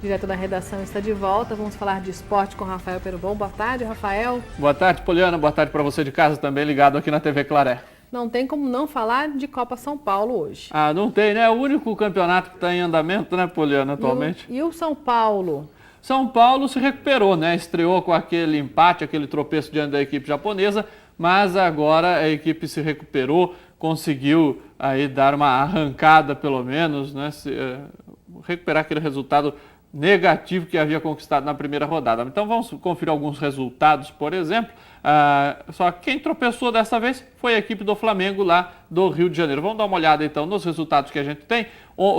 direto da redação, está de volta. Vamos falar de esporte com Rafael Perubon. Boa tarde, Rafael. Boa tarde, Poliana. Boa tarde para você de casa também, ligado aqui na TV Claré. Não tem como não falar de Copa São Paulo hoje. Ah, não tem, né? É o único campeonato que está em andamento, né, Poliana, atualmente. E o São Paulo? São Paulo se recuperou, né? Estreou com aquele empate, aquele tropeço diante da equipe japonesa, mas agora a equipe se recuperou, conseguiu aí dar uma arrancada pelo menos, né? Recuperar aquele resultado negativo que havia conquistado na primeira rodada. Então vamos conferir alguns resultados, por exemplo. Só que quem tropeçou dessa vez foi a equipe do Flamengo lá do Rio de Janeiro. Vamos dar uma olhada então nos resultados que a gente tem.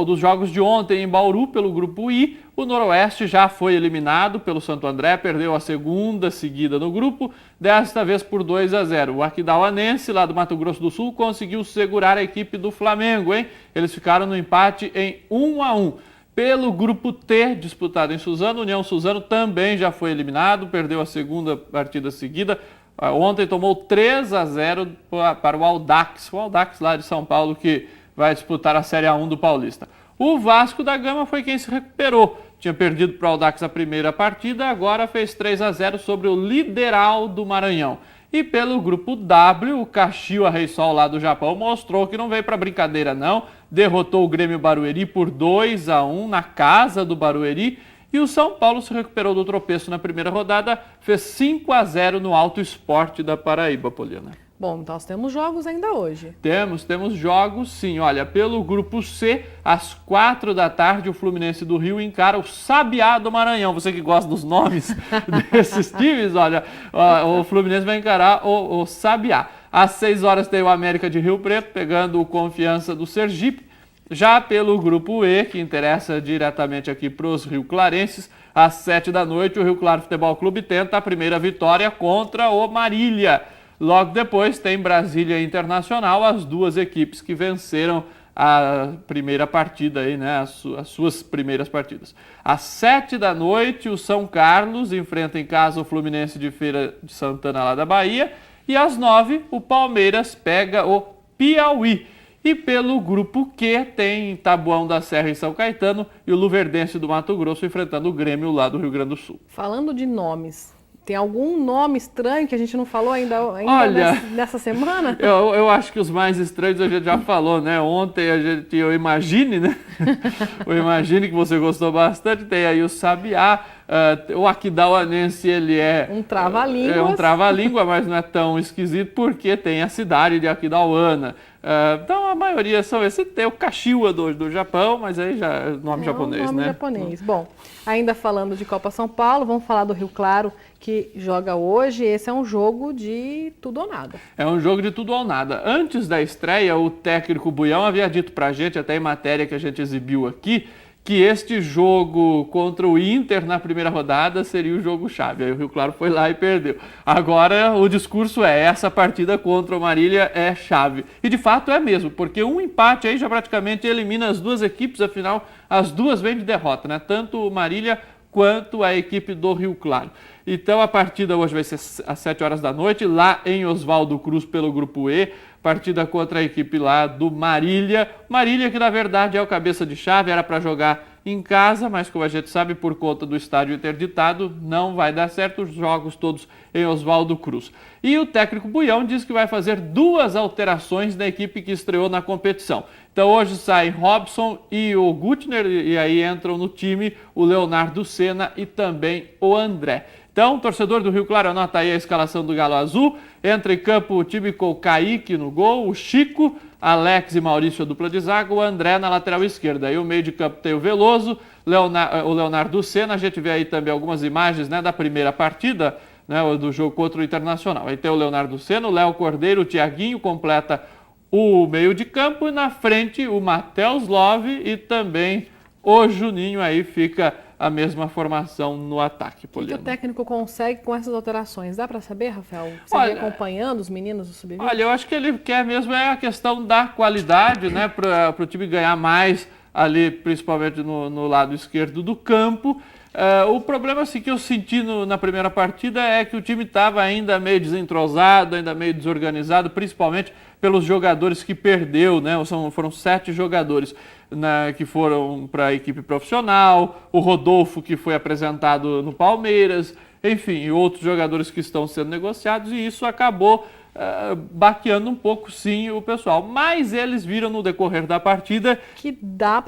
Dos jogos de ontem em Bauru pelo grupo I, o Noroeste já foi eliminado pelo Santo André, perdeu a segunda seguida no grupo, desta vez por 2-0. O Aquidauanense, lá do Mato Grosso do Sul, conseguiu segurar a equipe do Flamengo, hein? Eles ficaram no empate em 1-1. Pelo grupo T, disputado em Suzano, União Suzano também já foi eliminado, perdeu a segunda partida seguida. Ontem tomou 3-0 para o Audax lá de São Paulo, que vai disputar a Série A1 do Paulista. O Vasco da Gama foi quem se recuperou. Tinha perdido para o Audax a primeira partida, agora fez 3-0 sobre o Lideral do Maranhão. E pelo grupo W, o Kashiwa Reysol lá do Japão mostrou que não veio para brincadeira não, derrotou o Grêmio Barueri por 2-1 na casa do Barueri, e o São Paulo se recuperou do tropeço na primeira rodada, fez 5-0 no Alto Esporte da Paraíba, Poliana. Bom, então nós temos jogos ainda hoje. Temos jogos sim. Olha, pelo grupo C, às 4 da tarde, o Fluminense do Rio encara o Sabiá do Maranhão. Você que gosta dos nomes desses times, olha, o Fluminense vai encarar o Sabiá. Às 6 horas tem o América de Rio Preto, pegando o Confiança do Sergipe. Já pelo grupo E, que interessa diretamente aqui para os rio-clarenses, às 7 da noite, o Rio Claro Futebol Clube tenta a primeira vitória contra o Marília. Logo depois tem Brasília Internacional, as duas equipes que venceram a primeira partida, aí, né, as suas primeiras partidas. Às 7 da noite, o São Carlos enfrenta em casa o Fluminense de Feira de Santana, lá da Bahia. E às 9, o Palmeiras pega o Piauí. E pelo grupo Q tem Taboão da Serra e São Caetano e o Luverdense do Mato Grosso enfrentando o Grêmio lá do Rio Grande do Sul. Falando de nomes, tem algum nome estranho que a gente não falou ainda nessa semana? Eu acho que os mais estranhos a gente já falou, né? Ontem a gente tinha o Imagine, né? O Imagine, que você gostou bastante. Tem aí o Sabiá. O Aquidauanense, ele é um trava-línguas. É um trava-língua, mas não é tão esquisito porque tem a cidade de Aquidauana. Então a maioria são esses. Tem o Kashiwa do Japão, mas aí já é nome japonês, nome né? Japonês. Bom, ainda falando de Copa São Paulo, vamos falar do Rio Claro, que joga hoje. Esse é um jogo de tudo ou nada. É um jogo de tudo ou nada. Antes da estreia, o técnico Buião havia dito pra gente, até em matéria que a gente exibiu aqui, que este jogo contra o Inter na primeira rodada seria o jogo-chave. Aí o Rio Claro foi lá e perdeu. Agora o discurso é: essa partida contra o Marília é chave. E de fato é mesmo, porque um empate aí já praticamente elimina as duas equipes, afinal as duas vêm de derrota, né? Tanto o Marília quanto a equipe do Rio Claro. Então a partida hoje vai ser às 7 horas da noite, lá em Oswaldo Cruz pelo grupo E, partida contra a equipe lá do Marília. Marília, que na verdade é o cabeça de chave, era para jogar em casa, mas como a gente sabe, por conta do estádio interditado, não vai dar certo, os jogos todos em Oswaldo Cruz. E o técnico Buião diz que vai fazer 2 alterações na equipe que estreou na competição. Então hoje saem Robson e o Gutner, e aí entram no time o Leonardo Senna e também o André. Então, torcedor do Rio Claro, anota aí a escalação do Galo Azul. Entra em campo o time com o Kaique no gol, o Chico, Alex e Maurício a dupla de zaga, o André na lateral esquerda. Aí o meio de campo tem o Veloso, o Leonardo Senna. A gente vê aí também algumas imagens, né, da primeira partida, né, do jogo contra o Internacional. Aí tem o Leonardo Senna, o Léo Cordeiro, o Thiaguinho completa o meio de campo, e na frente o Matheus Love e também o Juninho. Aí fica a mesma formação no ataque, Poliana. O que o técnico consegue com essas alterações? Dá para saber, Rafael? Você vem acompanhando os meninos do Sub-20? Olha, eu acho que ele quer mesmo a questão da qualidade, né, para o time ganhar mais ali principalmente no lado esquerdo do campo. O problema assim, que eu senti na primeira partida é que o time estava ainda meio desentrosado, ainda meio desorganizado, principalmente pelos jogadores que perdeu, né? Foram 7 jogadores que foram para a equipe profissional, o Rodolfo que foi apresentado no Palmeiras, enfim, e outros jogadores que estão sendo negociados, e isso acabou baqueando um pouco sim o pessoal. Mas eles viram no decorrer da partida que dá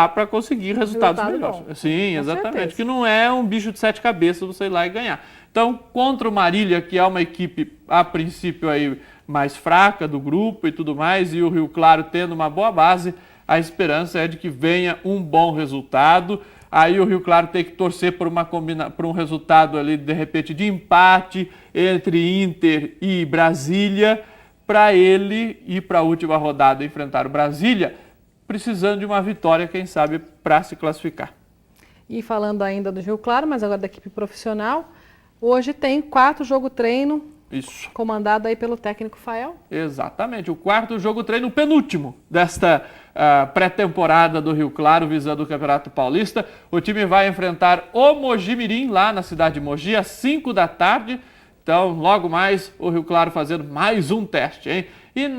para conseguir resultados melhores. Bom. Sim, exatamente. Certeza. Que não é um bicho de 7 cabeças você ir lá e ganhar. Então, contra o Marília, que é uma equipe, a princípio, aí, mais fraca do grupo e tudo mais, e o Rio Claro tendo uma boa base, a esperança é de que venha um bom resultado. Aí o Rio Claro tem que torcer por um resultado ali, de repente, de empate entre Inter e Brasília, para ele ir para a última rodada enfrentar o Brasília, precisando de uma vitória, quem sabe, para se classificar. E falando ainda do Rio Claro, mas agora da equipe profissional, hoje tem 4 jogo-treino. Isso. Comandado aí pelo técnico Fael. Exatamente, o 4º jogo-treino, o penúltimo desta pré-temporada do Rio Claro, visando o Campeonato Paulista. O time vai enfrentar o Mojimirim, lá na cidade de Mogi, às 5 da tarde. Então, logo mais, o Rio Claro fazendo mais um teste, hein? E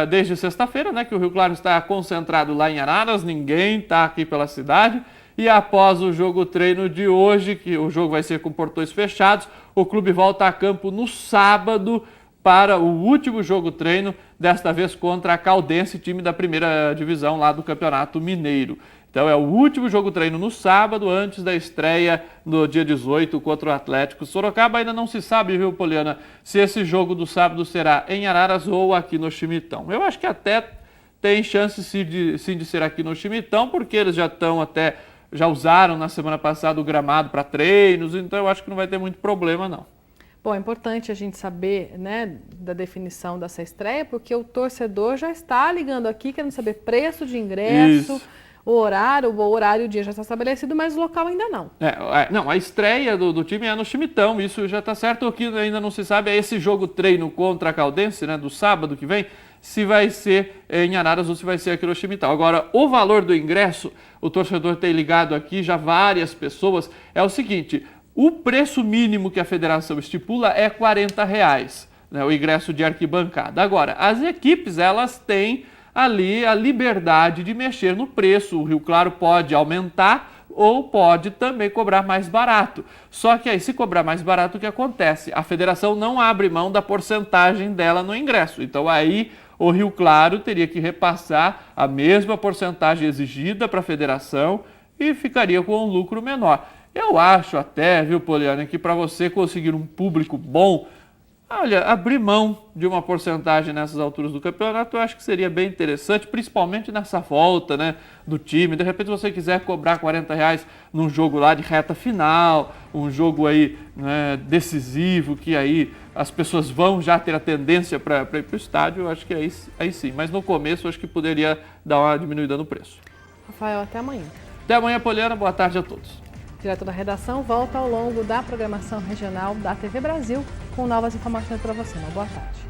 desde sexta-feira, né, que o Rio Claro está concentrado lá em Araras, ninguém está aqui pela cidade. E após o jogo-treino de hoje, que o jogo vai ser com portões fechados, o clube volta a campo no sábado para o último jogo-treino, desta vez contra a Caldense, time da primeira divisão lá do Campeonato Mineiro. Então é o último jogo-treino no sábado, antes da estreia no dia 18 contra o Atlético Sorocaba. Ainda não se sabe, viu, Poliana, se esse jogo do sábado será em Araras ou aqui no Chimitão. Eu acho que até tem chance sim de ser aqui no Chimitão, porque eles já usaram na semana passada o gramado para treinos, então eu acho que não vai ter muito problema, não. Bom, é importante a gente saber, né, da definição dessa estreia, porque o torcedor já está ligando aqui, querendo saber preço de ingresso, o horário e o dia já está estabelecido, mas o local ainda não. Não, a estreia do time é no Chimitão, isso já está certo. O que ainda não se sabe é esse jogo-treino contra a Caldense, né, do sábado que vem, se vai ser em Araras ou se vai ser aqui no Chimitão. Agora, o valor do ingresso, o torcedor tem ligado aqui, já várias pessoas, é o seguinte: o preço mínimo que a federação estipula é R$40, né, o ingresso de arquibancada. Agora, as equipes, elas têm ali a liberdade de mexer no preço. O Rio Claro pode aumentar ou pode também cobrar mais barato. Só que aí, se cobrar mais barato, o que acontece? A federação não abre mão da porcentagem dela no ingresso. Então aí o Rio Claro teria que repassar a mesma porcentagem exigida para a federação e ficaria com um lucro menor. Eu acho até, viu, Poliana, que para você conseguir um público bom, olha, abrir mão de uma porcentagem nessas alturas do campeonato, eu acho que seria bem interessante, principalmente nessa volta, né, do time. De repente, se você quiser cobrar R$40 num jogo lá de reta final, um jogo aí, né, decisivo, que aí as pessoas vão já ter a tendência para ir para o estádio, eu acho que aí sim. Mas no começo, eu acho que poderia dar uma diminuída no preço. Rafael, até amanhã. Até amanhã, Poliana. Boa tarde a todos. Direto da redação volta ao longo da programação regional da TV Brasil com novas informações para você. Uma boa tarde.